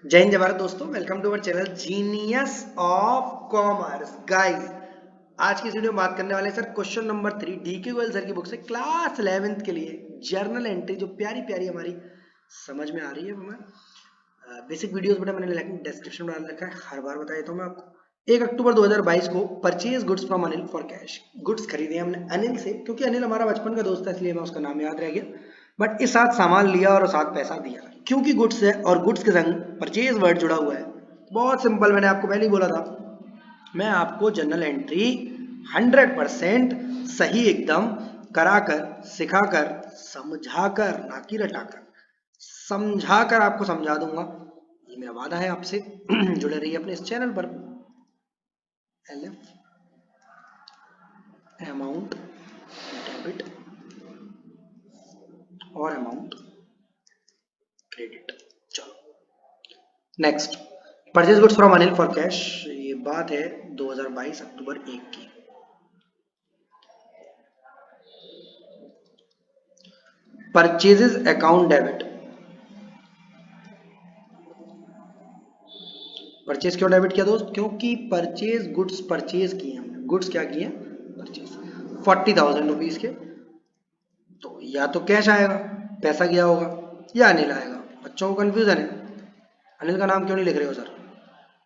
जय हिंद जय भारत दोस्तों, welcome to our channel genius of commerce. Guys, आज की इस वीडियो में बात करने वाले हैं sir question number 3 DK Goyal sir की बुक से क्लास 11th के लिए जर्नल एंट्री जो प्यारी प्यारी हमारी समझ में आ रही है। मैं बेसिक वीडियोस बेटा मैंने लिंक डिस्क्रिप्शन में डाल रखा है, हर बार बता देता हूँ मैं आपको। 1 अक्टूबर 2022 को purchase goods from Anil for cash. Goods खरीदे हमने अनिल से, क्योंकि अनिल हमारा बचपन का दोस्त है इसलिए मैं उसका नाम याद रह गया। बट इस साथ सामान लिया और साथ पैसा दिया, क्योंकि गुड्स है और गुड्स के संग परचेज वर्ड जुड़ा हुआ है। बहुत सिंपल, मैंने आपको पहले ही बोला था, मैं आपको जनरल एंट्री 100% सही एकदम कराकर, सिखाकर, समझाकर, ना कि रटाकर, समझाकर आपको समझा दूंगा। ये मेरा वादा है आपसे। जुड़े रहिए अपने इस चैनल पर। एलएफ अमाउंट डेबिट और अमाउंट क्रेडिट। चलो next, purchase goods from Anil for cash. ये बात है 2022 अक्टूबर 1 की। Purchases account debit. परचेज क्यों डेबिट किया दोस्त? क्योंकि परचेज गुड्स परचेज किए हमने। गुड्स क्या किए? परचेज 40,000 रुपीज के। तो या तो कैश आएगा, पैसा गया होगा, या अनिल आएगा। बच्चों को कंफ्यूजन है, अनिल का नाम क्यों नहीं लिख रहे हो सर?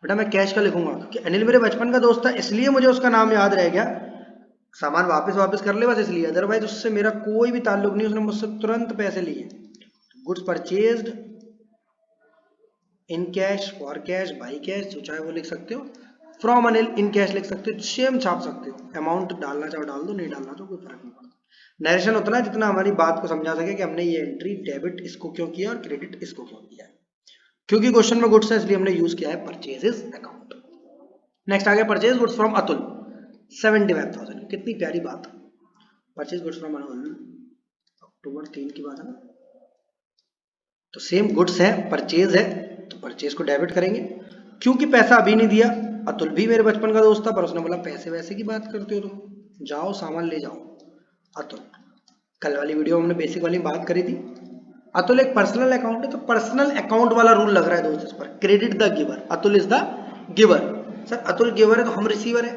बेटा मैं कैश का लिखूंगा क्योंकि अनिल मेरे बचपन का दोस्त था, इसलिए मुझे उसका नाम याद रह गया। सामान वापस वापस कर ले बस इसलिए, अदरवाइज उससे मेरा कोई भी ताल्लुक नहीं। उसने मुझसे तुरंत पैसे लिए। Goods purchased in cash, for cash, by cash, जो चाहे वो लिख सकते हो। फ्रॉम अनिल इन कैश लिख सकते हो, सेम छाप सकते हो। अमाउंट डालना चाहो डाल दो, नहीं डालना तो कोई फर्क नहीं पड़ता। नरेशन उतना है जितना हमारी बात को समझा सके कि हमने ये एंट्री डेबिट इसको क्यों किया और क्रेडिट इसको क्यों किया है। क्योंकि क्वेश्चन में गुड्स है इसलिए हमने यूज किया है परचेजेस अकाउंट। नेक्स्ट आ गया परचेज गुड्स फ्रॉम अतुल 75,000। कितनी प्यारी बात। परचेज गुड्स फ्रॉम अतुल अक्टूबर 3 की बात है ना, तो सेम गुड्स है, परचेज है, तो परचेज को डेबिट करेंगे। क्योंकि पैसा अभी नहीं दिया, अतुल भी मेरे बचपन का दोस्त था, पर उसने बोला पैसे वैसे की बात करते हो तुम, जाओ सामान ले जाओ। अतुल, कल वाली वीडियो में हमने बेसिक वाली बात करी थी। अतुल एक पर्सनल अकाउंट है, तो पर्सनल अकाउंट वाला रूल लग रहा है दोस्त इस पर। Credit the giver, Atul is the giver. Sir Atul giver है तो हम रिसीवर है?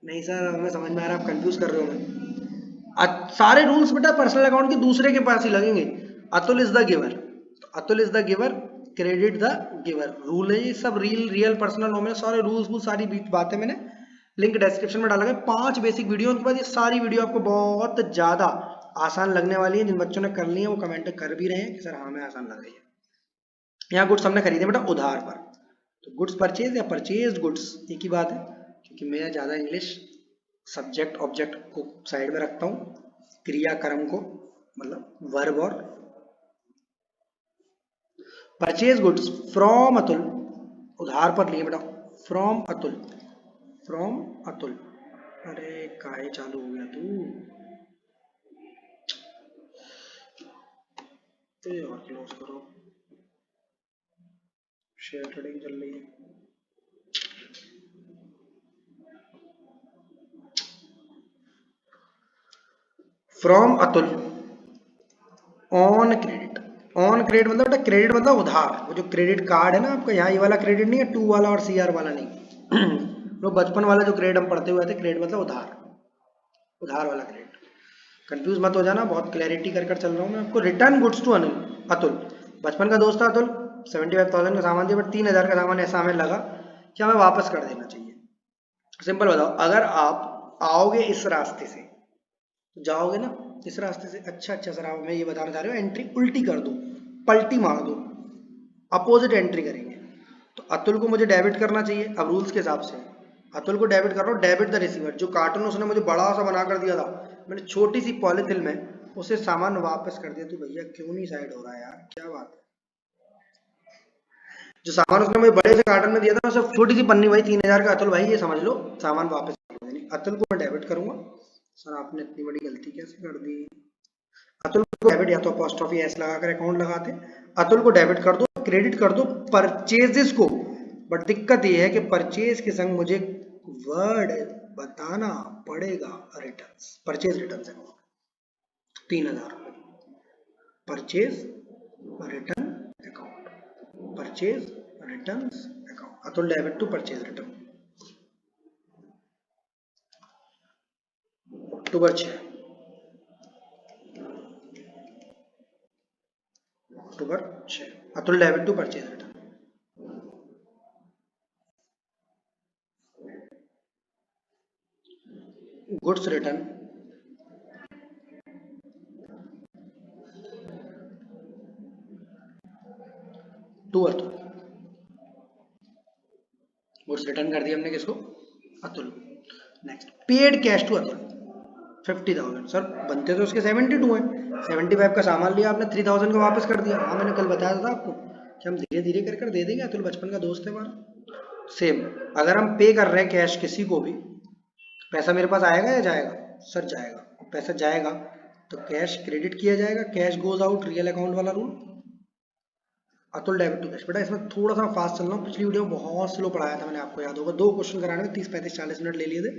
नहीं सर, हमें समझ में आ रहा है, आप कंफ्यूज कर रहे हो हमें। सारे रूल्स बेटा पर्सनल अकाउंट के दूसरे के पास ही लगेंगे। अतुल इज द गिवर, तो Atul is the giver, credit the giver. Rule है ये सब, रियल पर्सनल नॉमिनल, सारे रूल्स सारी बातें मैंने लिंक डिस्क्रिप्शन में डाला है। 5 बेसिक वीडियो के बाद ये सारी वीडियो आपको बहुत ज्यादा आसान लगने वाली है। जिन बच्चों ने कर ली है वो कमेंट कर भी रहे हैं कि सर हमें आसान लग रही है। यहाँ गुड्स हमने खरीदे बेटा उधार पर, तो गुड्स परचेज या परचेज गुड्स एक ही बात है। क्योंकि मैं ज़्यादा इंग्लिश सब्जेक्ट ऑब्जेक्ट को साइड में रखता हूँ, क्रिया कर्म को, मतलब वर्ब। और परचेज गुड्स फ्रॉम अतुल, उधार पर लिए बेटा, फ्रॉम अतुल, फ्रॉम अतुल। अरे काहे चालू हो गया तू और क्लोज करो, शेयर ट्रेडिंग चल रही है। From Atul on credit. On credit मतलब बेटा, क्रेडिट मतलब उधार। वो जो क्रेडिट कार्ड है ना आपका, यहाँ ये वाला क्रेडिट नहीं है, 2 वाला और सीआर वाला नहीं। वो बचपन वाला जो क्रेडिट हम पढ़ते हुए थे, क्रेडिट मतलब उधार, उधार वाला क्रेडिट। कंफ्यूज मत हो जाना, बहुत क्लैरिटी कर चल रहा हूँ मैं आपको। Return goods to Anil, Atul बचपन का दोस्त था अतुल। 75,000 का सामान दिया, बट 3,000 का सामान ऐसा हमें लगा कि हमें वापस कर देना चाहिए। सिंपल बताओ, अगर आप आओगे इस रास्ते से, जाओगे ना इस रास्ते से, अच्छा सर आप मैं ये बताना चाह रहे हो एंट्री उल्टी कर दो, पलटी मार दो, अपोजिट एंट्री करेंगे। तो अतुल को मुझे डेबिट करना चाहिए। अब रूल्स के हिसाब से अतुल को डेबिट कर रहा हूँ, डेबिट द रिसीवर। जो कार्टून उसने मुझे बड़ा सा बना कर दिया था, मैंने छोटी सी पॉलिथिन में उसे सामान वापस कर दिया। तो भैया क्यों नहीं साइड हो रहा है यार, क्या बात है? जो सामान उसने मुझे बड़े से कार्टन में दिया था, सिर्फ छोटी सी पन्नी, भाई 3,000 का। अतुल भाई ये समझ लो सामान वापस कर दो। अतुल को मैं डेबिट करूंगा। सर आपने इतनी बड़ी गलती कैसे कर दी? अतुल को डेबिट, या तो अपॉस्ट्रोफी एस लगाकर अकाउंट लगाते, अतुल को डेबिट कर दो, क्रेडिट कर दो परचेजेस को। बट दिक्कत ये है कि परचेज के संग मुझे वर्ड बताना पड़ेगा, रिटर्न्स, परचेज रिटर्न अकाउंट 3,000 रुपए, purchase return account, purchase returns account, Atul debit to purchase return, October 6, October 6, Atul debit to purchase return. Goods return to Atul, goods return कर दिया हमने किसको, Atul. Next paid cash to Atul 50,000, sir बनते तो उसके 72 हैं, 75 का सामान लिया आपने, 3,000 का वापस कर दिया। हाँ मैंने कल बताया था आपको कि हम धीरे धीरे कर कर दे देंगे, अतुल बचपन का दोस्त है हमारा। सेम अगर हम पे कर रहे हैं कैश किसी को भी, पैसा मेरे पास आएगा या जाएगा, सर जाएगा, पैसा जाएगा तो कैश क्रेडिट किया जाएगा, cash goes out, real account वाला rule, Atul debit to cash. बेटा इसमें थोड़ा सा फास्ट चल रहा हूँ, पिछली वीडियो में बहुत स्लो पढ़ाया था मैंने, आपको याद होगा 2 क्वेश्चन कराने में 30 35 40 मिनट ले लिए थे,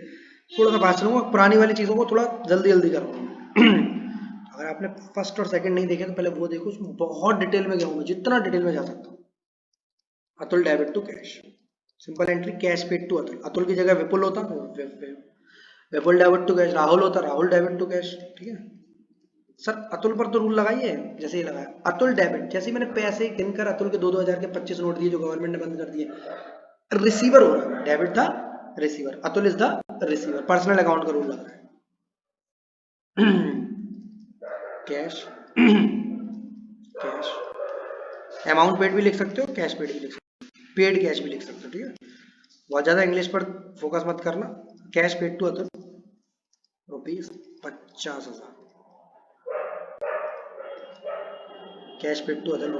थोड़ा सा फास्ट चलूंगा, पुरानी वाली चीजों को थोड़ा जल्दी जल्दी करूंगा। अगर आपने फर्स्ट और सेकंड नहीं देखे तो पहले वो देखो, उसमें बहुत डिटेल में गया हूं मैं, जितना डिटेल में जा सकता हूँ। Atul debit to cash, simple entry, cash paid to Atul, Atul की जगह विपुल होता, Vipul debit to cash, Rahul होता, राहुल डेबिट टू कैश। ठीक है सर, अतुल पर तो रूल लगाइए, जैसे ही लगाया अतुल डेबिट, जैसे मैंने पैसे गिनकर अतुल के 2,000 के 25 नोट दिए जो गवर्नमेंट ने बंद कर दिए, रिसीवर हो रहा है, डेबिट था receiver, Atul is the receiver, personal account का रूल लग रहा है। कैश कैश, अमाउंट पेड भी लिख सकते हो, कैश पेड भी लिख सकते हो, पेड कैश भी लिख सकते हो। ठीक है, बहुत ज्यादा इंग्लिश पर फोकस मत करना। Cash paid to Atul ₹50,000, cash paid to Atul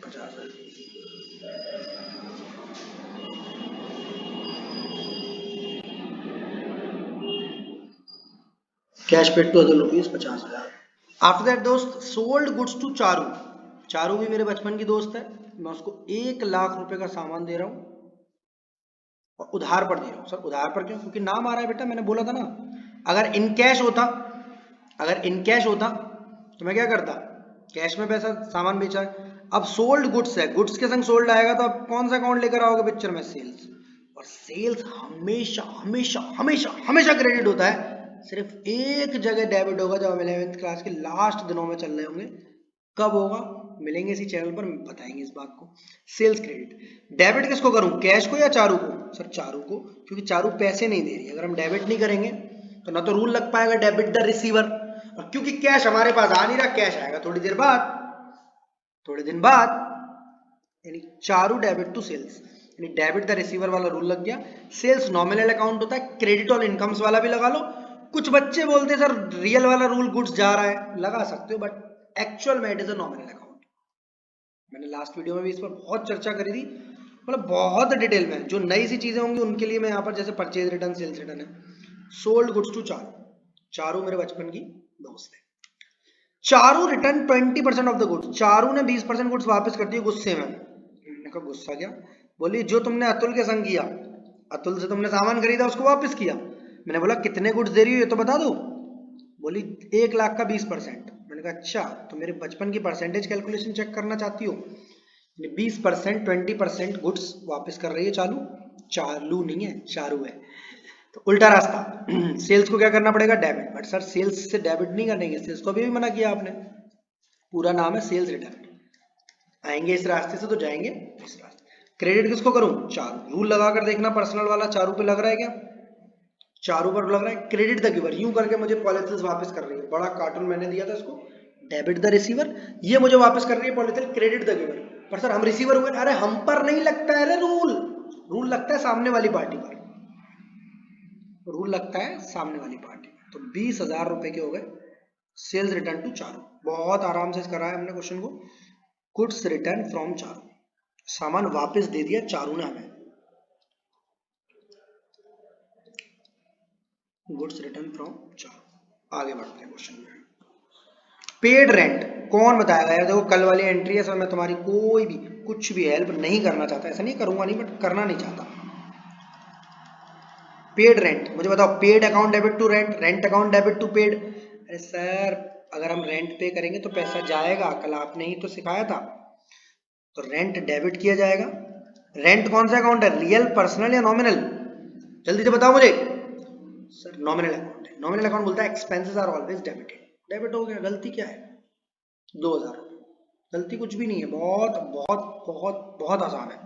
₹50,000। Cash paid to Atul ₹50,000। After that दोस्त, sold goods to Charu, Charu भी मेरे बचपन की दोस्त है, मैं उसको 1 लाख रुपए का सामान दे रहा हूँ और उधार पर दे रहा हूँ। सर उधार पर क्यों, क्योंकि नाम आ रहा है बेटा, मैंने बोला था ना, अगर इन कैश होता, अगर इन कैश होता तो मैं क्या करता, कैश में पैसा सामान बेचा है। अब सोल्ड गुड्स है, गुड्स के संग सोल्ड आएगा तो अब कौन सा अकाउंट लेकर आओगे पिक्चर में, सेल्स, और सेल्स हमेशा हमेशा हमेशा हमेशा क्रेडिट होता है, सिर्फ एक जगह डेबिट होगा जब हम 11th क्लास के लास्ट दिनों में चल रहे होंगे, कब होगा, मिलेंगे इसी चैनल पर बताएंगे इस बात को। सेल्स क्रेडिट, डेबिट किसको करूं, कैश को या चारू को, सर चारू को, क्योंकि चारू पैसे नहीं दे रही, अगर हम डेबिट नहीं करेंगे तो ना तो रूल लग पाएगा डेबिट द रिसीवर, और क्योंकि कैश हमारे पास आ नहीं रहा, कैश आएगा थोड़ी देर बाद, थोड़े दिन बाद, यानी चारू डेबिट टू सेल्स, यानी डेबिट द रिसीवर वाला रूल लग गया। सेल्स नॉमिनल अकाउंट होता है, क्रेडिट ऑन इनकम्स वाला भी लगा लो। कुछ बच्चे बोलते हैं सर रियल वाला रूल गुड्स जा रहा है, लगा सकते हो, बट एक्चुअल में it is a nominal account. मैंने लास्ट वीडियो में भी इस पर बहुत चर्चा करी थी, मतलब बहुत डिटेल में, जो नई सी चीजें होंगी उनके लिए मैं यहाँ पर, जैसे परचेज रिटर्न, सेल्स रिटर्न है। Sold goods to Charu, Charu मेरे बचपन की दोस्त है, Charu return 20% of the goods, Charu ने 20% गुड्स वापस कर दिए गुस्से में। मैंने कहा गुस्सा क्या, बोली जो तुमने अतुल के संग किया, अतुल से तुमने सामान खरीदा उसको वापस किया। मैंने बोला कितने गुड्स दे रही हो ये तो बता दो, बोली 1 लाख का 20%। मैंने कहा अच्छा, तो मेरे बचपन की परसेंटेज कैलकुलेशन चेक करना चाहती हो, 20% 20% गुड्स वापस कर रही है चालू, चालू नहीं है चारू है, तो उल्टा रास्ता। सेल्स को क्या करना पड़ेगा, डेबिट, बट सर सेल्स से डेबिट नहीं करेंगे, सेल्स को भी मना किया आपने, पूरा नाम है सेल्स रिटर्न, आएंगे इस रास्ते से तो जाएंगे इस रास्ते। क्रेडिट किसको करूं, चारू, रूल लगाकर देखना पर्सनल वाला चारू पे लग रहा है क्या, चारू पर लग रहा है। क्रेडिट द गिवर, यूं करके मुझे पॉलिथिन वापस कर रही है, बड़ा कार्टून मैंने दिया था इसको, डेबिट द रिसीवर, ये मुझे वापस कर रही है पॉलिथिन, क्रेडिट द गिवर, पर सर हम रिसीवर हुए, अरे हम पर नहीं लगता है रूल, रूल लगता है सामने वाली पार्टी पर, रूल लगता है सामने वाली पार्टी। तो 20,000 रुपए के हो गए सेल्स रिटर्न टू चारू, बहुत आराम से कराया हमने क्वेश्चन को। गुड्स रिटर्न फ्रॉम चारू, सामान वापस दे दिया चारू ने हमें, गुड्स रिटर्न फ्रॉम चारू। आगे बढ़ते हैं क्वेश्चन में। पेड रेंट, कौन बताएगा यार, देखो कल वाली एंट्री है सर, मैं तुम्हारी कोई भी कुछ भी हेल्प नहीं करना चाहता, ऐसा नहीं करूंगा नहीं, बट करना नहीं चाहता। पेड रेंट, मुझे बताओ, paid account debit to rent, rent account debit to paid. अरे सर अगर हम रेंट पे करेंगे तो पैसा जाएगा, कल आपने ही तो सिखाया था, तो रेंट डेबिट किया जाएगा। रेंट कौन सा अकाउंट है, रियल, पर्सनल या नॉमिनल? जल्दी से बताओ मुझे। सर नॉमिनल अकाउंट है। नॉमिनल अकाउंट बोलता है expenses are always debited. Debit हो गया, गलती क्या है? 2000 रुपये। गलती कुछ भी नहीं है, बहुत बहुत बहुत बहुत आसान है।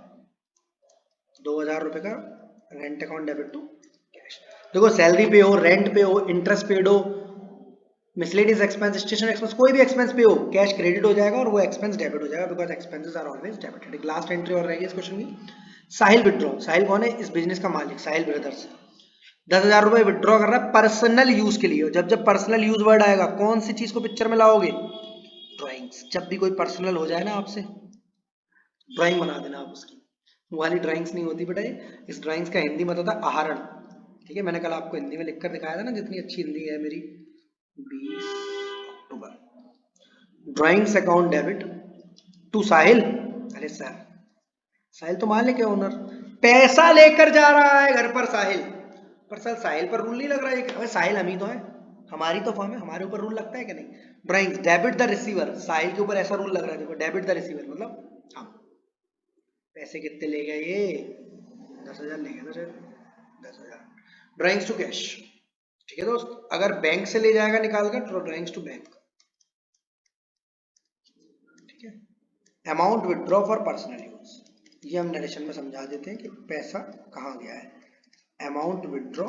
2000 रुपये का rent account debit to cash. देखो सैलरी पे हो, रेंट पे हो, इंटरेस्ट पेड हो, मिसलेनियस एक्सपेंस, स्टेशन एक्सपेंस, कोई भी एक्सपेंस पे हो, कैश क्रेडिट हो जाएगा और वो एक्सपेंस डेबिट हो जाएगा, because expenses are always debited. एक लास्ट एंट्री और रहेगी इस क्वेश्चन की। साहिल विड्रॉ। साहिल कौन है? इस बिजनेस का मालिक, साहिल ब्रदर्स। 10,000 रुपए विड्रॉ कर रहा है पर्सनल यूज के लिए। जब जब पर्सनल यूज वर्ड आएगा, कौन सी चीज को पिक्चर में लाओगे? ड्राइंग्स। जब भी कोई पर्सनल हो जाए ना आपसे, ड्राइंग बना देना आप उसकी। वो वाली ड्राइंग्स नहीं होती बेटा, इस ड्राइंग्स का हिंदी मतलब था आहरण। ठीक है, मैंने कल आपको हिंदी में लिखकर दिखाया था ना, जितनी अच्छी हिंदी है मेरी। 20 अक्टूबर। ड्राइंग्स अकाउंट डेबिट टू साहिल। अरे सर, साहिल तो मालिक है, ओनर। पैसा लेकर जा रहा है घर पर साहिल, पर सर साहिल पर रूल नहीं लग रहा है। अरे साहिल हम ही तो है, हमारी तो फर्म है, हमारे ऊपर रूल लगता है कि नहीं? Drawings debit the receiver. Sahil के ऊपर ऐसा रूल लग रहा है, देखो, डेबिट द रिसीवर मतलब हम। पैसे कितने ले गए ये? 10,000 ले गए ना सर, 10,000। Drawings to cash. ठीक है दोस्त, अगर बैंक से ले जाएगा निकाल कर तो ड्राइंग्स टू बैंक। ठीक है। Amount withdraw for personal use, ये हम नरेशन में समझा देते हैं कि पैसा कहाँ गया है। Amount withdraw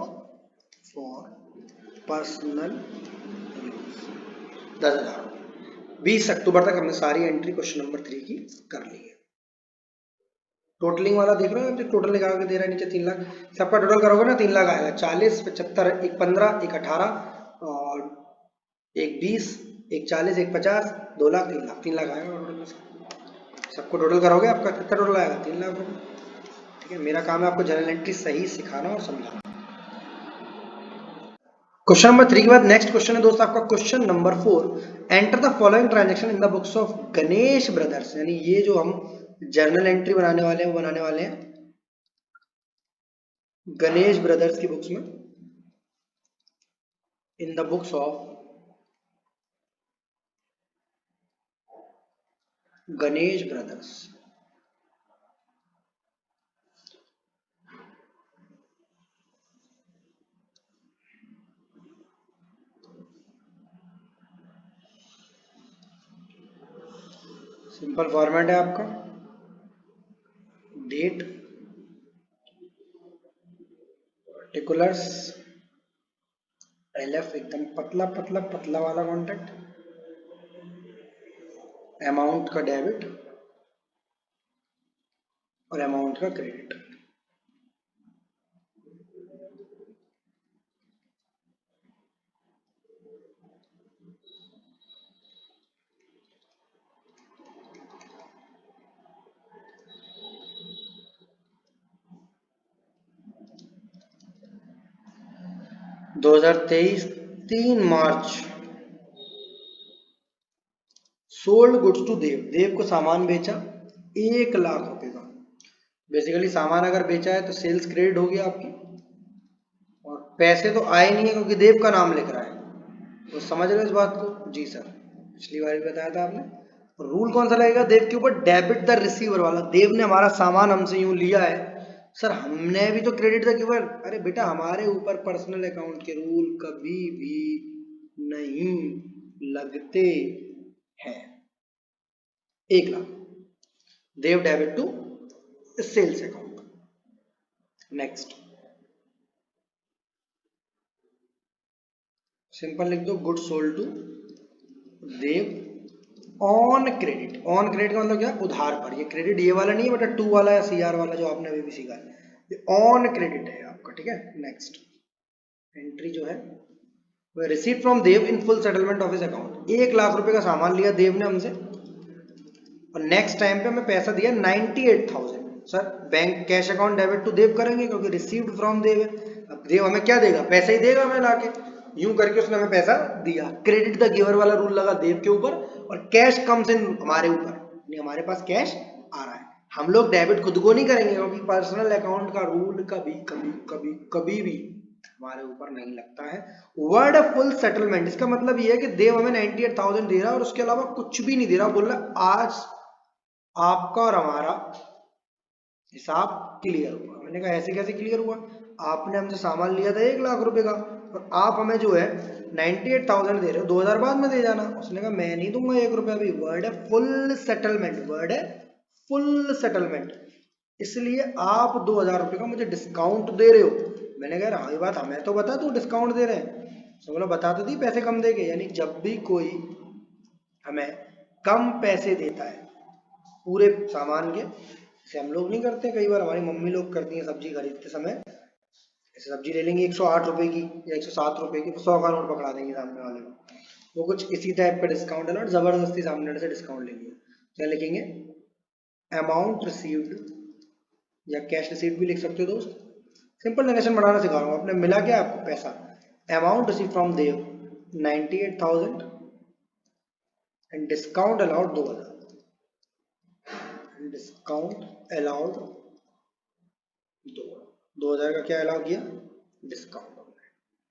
for personal use 10,000। 20 अक्टूबर तक हमने सारी एंट्री क्वेश्चन नंबर 3 की कर ली है। टोटलिंग वाला देख रहे हो, टोटल निकाल के दे रहा है नीचे 3 लाख। सबका टोटल करोगे ना 3 लाख आएगा। 40, 75, एक 15, एक 18 और एक 20, एक 40, एक 50, 2 लाख, 3 लाख, 3 लाख आएगा टोटल में से। सबको टोटल करोगे, आपका कितना टोटल आएगा? 3 लाख रुपये। ठीक है, मेरा काम है आपको जनरल एंट्री सही सिखाना और समझाना। क्वेश्चन नंबर 3 के बाद नेक्स्ट क्वेश्चन है दोस्त आपका question number 4। Enter the following transaction in the books of Ganesh brothers. यानी ये जो हम जर्नल एंट्री बनाने वाले हैं वो बनाने वाले हैं गणेश ब्रदर्स की बुक्स में। In the books of Ganesh brothers. Simple format है आपका। डेट, पर्टिकुलर्स, एलएफ एकदम पतला पतला पतला वाला कॉन्टेक्ट, अमाउंट का डेबिट और अमाउंट का क्रेडिट। दो 2023 3 मार्च। सोल्ड गुड्स टू देव। देव को सामान बेचा 1 लाख रुपए का। बेसिकली सामान अगर बेचा है तो सेल्स क्रेडिट होगी आपकी, और पैसे तो आए नहीं है क्योंकि देव का नाम लिख रहा है। तो समझ रहे हो इस बात को? जी सर, पिछली बार भी बताया था आपने। रूल कौन सा लगेगा देव के ऊपर? डेबिट द रिसीवर वाला। देव ने हमारा सामान हमसे यूं लिया है, सर हमने भी तो क्रेडिट द गिवर। अरे बेटा, हमारे ऊपर पर्सनल अकाउंट के रूल कभी भी नहीं लगते हैं। 1 lakh Dev debit to sales account. Next simple लिख दो, good sold to Dev on credit. On credit का मतलब क्या? उधार पर। ये क्रेडिट ये वाला नहीं है बेटा, 2 वाला या सीआर वाला जो आपने अभी भी सीखा है, ये ऑन क्रेडिट है आपका। ठीक है, नेक्स्ट एंट्री जो है receipt from Dev in full settlement of his account. 1 lakh रुपए का सामान लिया देव ने हमसे, और नेक्स्ट टाइम पे हमें पैसा दिया 98,000। Sir bank cash account debit to Dev करेंगे क्योंकि रिसीव्ड फ्रॉम देव है। अब देव हमें क्या देगा? पैसा ही देगा हमें लाके। यूं करके उसने हमें पैसा दिया। क्रेडिट द गिवर वाला रूल लगा देव के ऊपर, और कैश कम्स इन हमारे ऊपर, यानी हमारे पास कैश आ रहा है। हम लोग डेबिट खुद को नहीं करेंगे क्योंकि पर्सनल अकाउंट का रूल कभी कभी कभी कभी भी हमारे ऊपर नहीं लगता है। वर्ड फुल सेटलमेंट, इसका मतलब ये है कि देव हमें 98,000 दे रहा है और उसके अलावा कुछ भी नहीं दे रहा। बोल रहा आज आपका और हमारा हिसाब क्लियर हुआ। मैंने कहा ऐसे कैसे क्लियर हुआ, आपने हमसे सामान लिया था 1 लाख रुपए का और आप हमें जो है 98,000 दे रहे हो, 2,000 बाद में दे जाना। उसने कहा मैं नहीं दूंगा 1 रुपया भी, वर्ड है फुल सेटलमेंट, वर्ड है फुल सेटलमेंट, इसलिए आप 2,000 रुपये का मुझे डिस्काउंट दे रहे हो। मैंने कहा हाँ ये बात हमें तो बता तू डिस्काउंट दे रहे हैं, तो बोला बता तो दी पैसे कम देके। यानी जब भी कोई हमें कम पैसे देता है पूरे सामान के, जैसे हम लोग नहीं करते, कई बार हमारी मम्मी लोग करती हैं सब्जी खरीदते समय, जैसे सब्जी ले लेंगे 108 रुपए की या 107 रुपए की, 100 का नोट पकड़ा देंगे सामने वाले को, वो कुछ इसी टाइप का डिस्काउंट है ना, जबरदस्ती सामने वाले से डिस्काउंट लेंगे। क्या लिखेंगे, अमाउंट रिसीव्ड, या कैश रिसीट भी लिख सकते हो दोस्त, सिंपल नरेशन बढ़ाना सिखा रहा हूँ। आपने मिला क्या आपको पैसा, amount receive from Dev 98,000 and discount allowed 2,000, discount allowed 2,000 का क्या अलाउ किया, डिस्काउंट।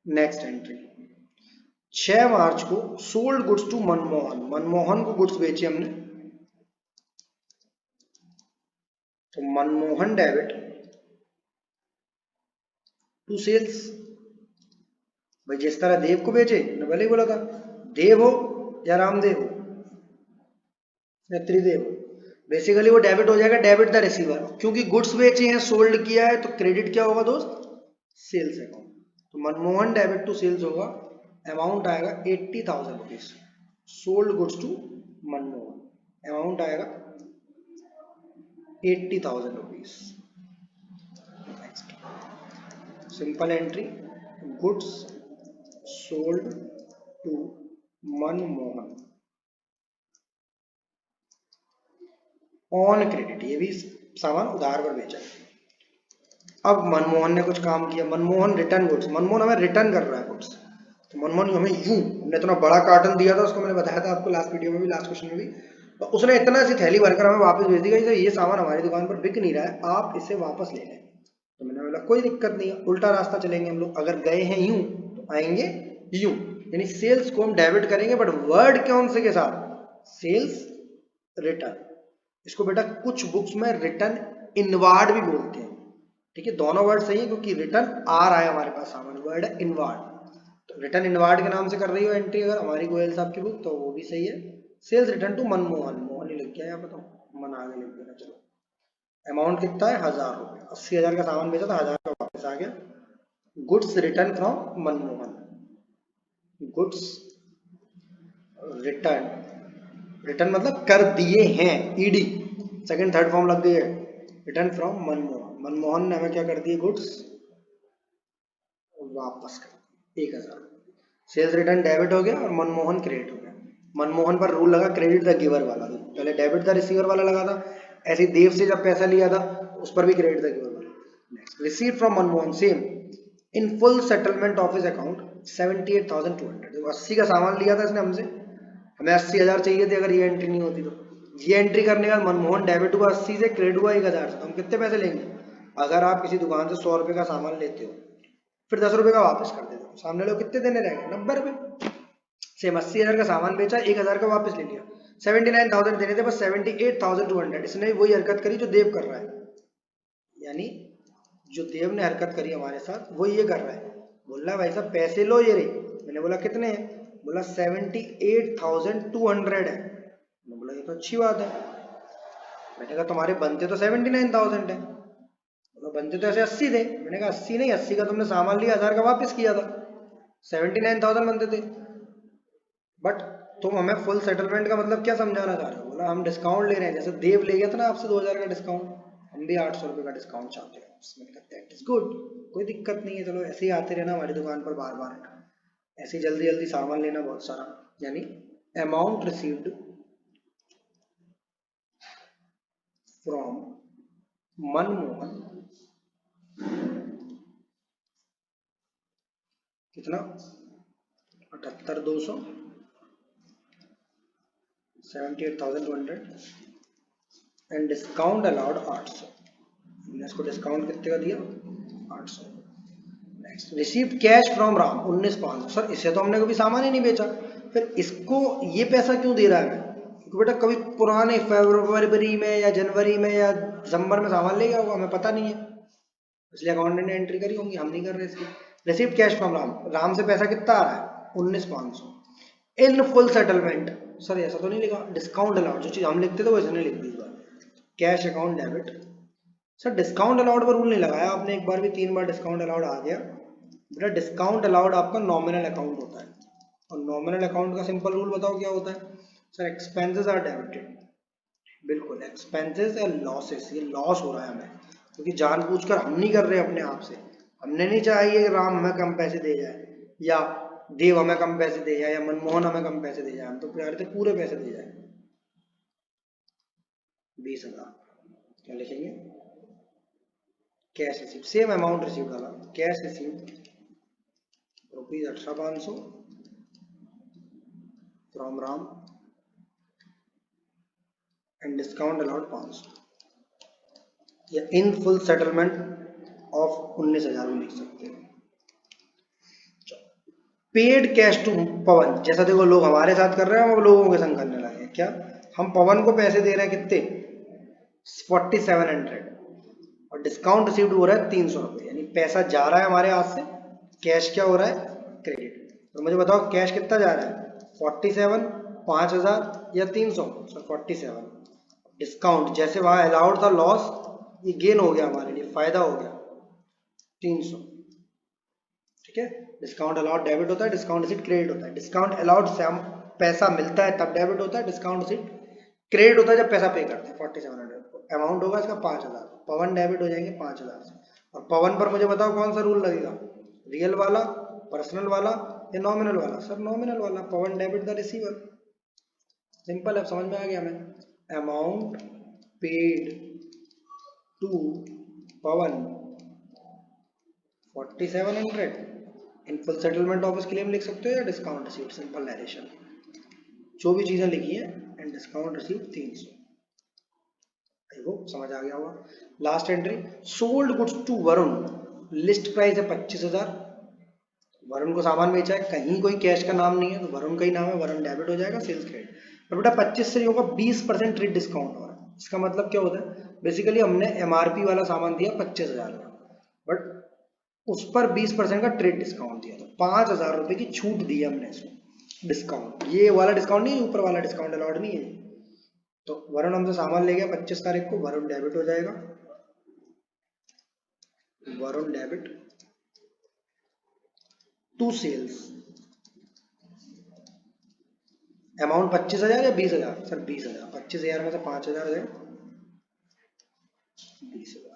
नेक्स्ट एंट्री 6 मार्च को sold goods to Manmohan, Manmohan को गुड्स बेचे हमने, तो मनमोहन डेबिट टू सेल्स। भाई जिस तरह देव को बेचे, मैं पहले ही बोला था, देव हो या रामदेव हो या त्रिदेव हो, बेसिकली वो डेबिट हो जाएगा, डेबिट द रिसीवर, क्योंकि गुड्स बेचे हैं, सोल्ड किया है, तो क्रेडिट क्या होगा दोस्त, सेल्स अकाउंट। तो मनमोहन डेबिट टू सेल्स होगा, अमाउंट आएगा 80,000 rupees, sold goods to Manmohan, amount आएगा 80,000 rupees. Simple entry, goods sold to Manmohan on credit, ये भी सामान उधार पर बेचा। अब मनमोहन ने कुछ काम किया, मनमोहन रिटर्न गुड्स, मनमोहन हमें रिटर्न कर रहा है गुड्स, तो मनमोहन हमें यूं, हमने इतना बड़ा कार्टन दिया था उसको, मैंने बताया था आपको लास्ट वीडियो में भी, लास्ट क्वेश्चन में भी, तो उसने इतना सी थैली भरकर हमें वापस भेज दी, ये सामान हमारी दुकान पर बिक नहीं रहा है, आप इसे वापस ले लें। तो मैंने बोला कोई दिक्कत नहीं है, उल्टा रास्ता चलेंगे हम लोग, अगर गए हैं यूं तो आएंगे यूं, यानी सेल्स को हम डेबिट करेंगे, बट वर्ड कौन से के साथ, सेल्स रिटर्न। इसको बेटा कुछ बुक्स में रिटर्न इनवार्ड भी बोलते हैं, ठीक है, दोनों वर्ड सही है, क्योंकि रिटर्न आ रहा है हमारे पास सामान, वर्ड है इनवार्ड, तो रिटर्न इनवार्ड के नाम से कर रही हो एंट्री अगर हमारी गोयल साहब की बुक, तो वो भी सही है। Sales return to Manmohan, Mohan ही लिख गया यहाँ बताओ, मन आगे लिख देना। चलो अमाउंट कितना है, 1,000 रुपये, 80,000 का सामान बेचा था, 1,000 का वापस आ गया। Goods return from Manmohan, goods return, return मतलब कर दिए हैं, ईडी सेकंड थर्ड फॉर्म लग गई है, रिटर्न फ्रॉम मनमोहन, मनमोहन ने हमें क्या कर दिए, गुड्स वापस कर दिए 1,000। सेल्स रिटर्न डेबिट हो गया और मनमोहन क्रेडिट हो गया। मनमोहन पर रूल लगा क्रेडिट द गिवर वाला, पहले डेबिट द रिसीवर वाला लगा था, ऐसे देव से जब पैसा लिया था उस पर भी क्रेडिट द गिवर वाला। Next receipt from Manmohan same in full settlement of his account 78,200, 80 का सामान लिया था इसने हमसे, हमें 80,000 चाहिए थे, अगर ये एंट्री नहीं होती तो ये एंट्री करने का मनमोहन डेबिट हुआ 80 से, क्रेडिट हुआ 1,000 से, तो हम कितने पैसे लेंगे, अगर आप किसी दुकान से 100 रुपए का सामान लेते हो फिर 10 रुपए का वापस कर देते हो, सामने लोग कितने देने रहेंगे, 90 रुपए। सेम 80,000 का सामान बेचा, 1,000 का वापस ले लिया, 79,000 देने थे, बस 78,200, इसने वही हरकत करी जो देव कर रहा है, यानी जो देव ने हरकत करी हमारे साथ वो ये कर रहा है, बोल रहा है भाई साहब पैसे लो ये रही, मैंने बोला कितने हैं, बोला 78,200 है, मैंने बोला ये तो अच्छी बात है, मैंने कहा तुम्हारे बनते तो 79,000 है, बोला बनते तो ऐसे 80 थे, मैंने कहा 80 नहीं, 80 का तुमने सामान लिया, 1,000 का वापस किया था, 79,000 बनते थे, बट तुम हमें फुल सेटलमेंट का मतलब क्या समझाना चाह रहे हो, बोला हम डिस्काउंट ले रहे हैं, जैसे देव ले गया था ना आपसे 2,000 का डिस्काउंट, हम भी 800 रुपए का डिस्काउंट चाहते हैं, दैट इज गुड, कोई दिक्कत नहीं है, चलो ऐसे ही आते रहना हमारी दुकान पर बार बार, ऐसे जल्दी जल्दी सामान लेना बहुत सारा। यानी अमाउंट रिसीव्ड फ्रॉम मनमोहन कितना, 78,200, 78,200 एंड डिस्काउंट अलाउड 800, हमने इसको डिस्काउंट कितने का दिया, 800। Next received cash from Ram 19,500, sir इसे तो हमने कभी सामान ही नहीं बेचा, फिर इसको ये पैसा क्यों दे रहा है, क्योंकि बेटा कभी पुराने फरवरी में या जनवरी में या दिसंबर में सामान ले गया होगा, हमें पता नहीं है, इसलिए अकाउंटेंट ने एंट्री करी होंगी, हम नहीं कर रहे इसकी। Received cash from Ram, Ram से पैसा कितना आ रहा है 19,500। इन फुल सेटलमेंट, सर ऐसा तो नहीं लिखा, डिस्काउंट अलाउड, जो चीज हम लिखते थे वो इसने लिख दी इस बार, cash account debit. Sir discount allowed पर रूल नहीं लगाया आपने, एक बार भी 3 बार डिस्काउंट अलाउड आ गया। बेटा डिस्काउंट अलाउड आपका नॉमिनल अकाउंट होता है, और नॉमिनल अकाउंट का सिंपल रूल बताओ क्या होता है। सर एक्सपेंसेस आर डेबिटेड, बिल्कुल एक्सपेंसेस या लॉसेस, ये लॉस हो रहा है हमें, क्योंकि जानबूझकर हम नहीं कर रहे अपने आप से, हमने नहीं चाहिए कि राम हमें कम पैसे दे जाए या देव हमें कम पैसे दे जाए या मनमोहन हमें कम पैसे दे जाए, हम तो प्यार से पूरे पैसे दे जाए। 20,000 क्या लिखेंगे, cash receive, same amount receive डाला, cash receive ₹18,500 from Ram and discount allowed 500, या इन फुल सेटलमेंट ऑफ 19,000 में लिख सकते हैं। पेड कैश टू पवन, जैसा देखो लोग हमारे साथ कर रहे हैं, हम लोगों के संग करने लगे। क्या हम पवन को पैसे दे रहे हैं कितने 4700, और डिस्काउंट रिसीव्ड हो रहा है 300 रुपये, यानी पैसा जा रहा है हमारे हाथ से, कैश क्या हो रहा है क्रेडिट। तो मुझे बताओ कैश कितना जा रहा है 47, 5,000 या 300, सर 47। डिस्काउंट जैसे वहां अलाउड था लॉस, ये गेन हो गया हमारे लिए, फायदा हो गया 300, ठीक है। डिस्काउंट अलाउड डेबिट होता है, डिस्काउंट रिसीट क्रेडिट होता है। डिस्काउंट अलाउड से हम पैसा मिलता है तब डेबिट होता है, डिस्काउंट रिसीट क्रेडिट होता है जब पैसा पे करते हैं। 4700 अमाउंट होगा इसका 5,000, पवन डेबिट हो जाएंगे 5,000 से। और पवन पर मुझे बताओ कौन सा रूल लगेगा, रियल वाला, पर्सनल वाला या नॉमिनल वाला। सर नॉमिनल वाला, Pawan debit the receiver, simple है, समझ में आ गया हमें। Amount paid to Pawan 4700 in full settlement office claim लिख सकते हो या डिस्काउंट रिसीव्ड, सिंपल नरेशन, जो भी चीजें लिखी है, and discount received 300। I hope समझ आ गया होगा। Last entry, sold goods to Varun, list price है 25,000, वरुण को सामान बेचा है, कहीं कोई कैश का नाम नहीं है, तो वरुण का ही नाम है, वरुण डेबिट हो जाएगा, सेल्स क्रेडिट। पर बेटा 25 से नहीं होगा, 20% ट्रेड डिस्काउंट हो रहा है। इसका मतलब क्या होता है, बेसिकली हमने एमआरपी वाला सामान दिया 25,000 का, बट उस पर 20% का ट्रेड डिस्काउंट दिया, तो 5,000 रुपए की छूट दी हमने इसमें डिस्काउंट। ये वाला डिस्काउंट नहीं है, ऊपर वाला डिस्काउंट अलाउड नहीं है। तो वरुण हमसे सामान ले गया 25 तारीख को, वरुण डेबिट हो जाएगा, Varun debit to sales, amount 25,000 या 20,000, सर 20,000, 25,000 में से 5,000 गए, 20,000।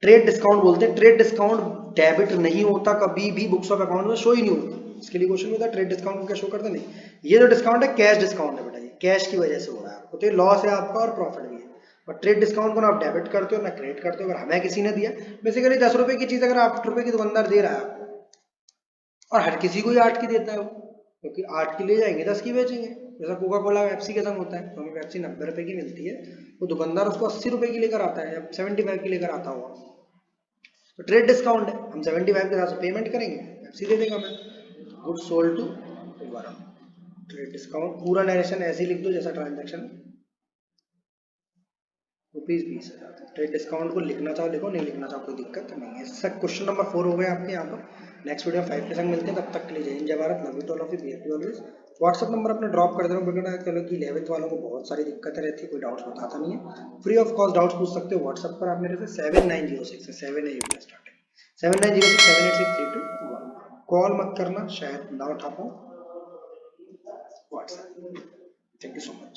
ट्रेड डिस्काउंट बोलते हैं, ट्रेड डिस्काउंट डेबिट नहीं होता कभी भी, बुक्स ऑफ अकाउंट में शो ही नहीं होता। इसके लिए क्वेश्चन होता है ट्रेड डिस्काउंट को क्या शो करता, नहीं। ये जो डिस्काउंट है कैश डिस्काउंट है बेटा, ये कैश की वजह से हो रहा है आपको, तो ये लॉस है आपका और प्रॉफिट भी है। और ट्रेड डिस्काउंट को ना आप डेबिट करते हो ना क्रेडिट करते हो। अगर हमें किसी ने दिया, बेसिकली 10 रुपए की चीज अगर 8 रुपए की दुकानदार दे रहा है आपको, और हर किसी को ही 8 की देता है वो, क्योंकि 8 की ले जाएंगे 10 की बेचेंगे। जैसा कोका कोला पेप्सी के संग होता है, तो हमें पेप्सी 90 रुपए की मिलती है, वो दुकानदार उसको 80 रुपए की लेकर आता है या 75 की लेकर आता हुआ, तो ट्रेड डिस्काउंट है, हम 75 के साथ पेमेंट करेंगे, पेप्सी दे देगा हमें। Good sold to Varun, trade discount, पूरा नरेशन ऐसे ही लिख दो जैसा ट्रांजैक्शन, ₹20,000। ट्रेड डिस्काउंट को लिखना चाहो लिखो, नहीं लिखना चाहो कोई दिक्कत नहीं है। सर क्वेश्चन नंबर 4 हो गए आपके यहाँ पर। नेक्स्ट वीडियो 5 के संग मिलते हैं, तब तक के लिए जय हिंद जय Bharat, love you to all of you, be happy always. WhatsApp number अपने ड्रॉप कर दे रहा हूँ, क्योंकि 11th वालों को बहुत सारी दिक्कतें रहती है, कोई डाउट्स बताता नहीं है। फ्री ऑफ कॉस्ट डाउट्स पूछ सकते हो व्हाट्सअप पर आप मेरे से, 7906 से 7 है स्टार्टिंग, 7906 78632 कॉल मत करना, शायद ना उठा पाऊँ WhatsApp. Thank you so much.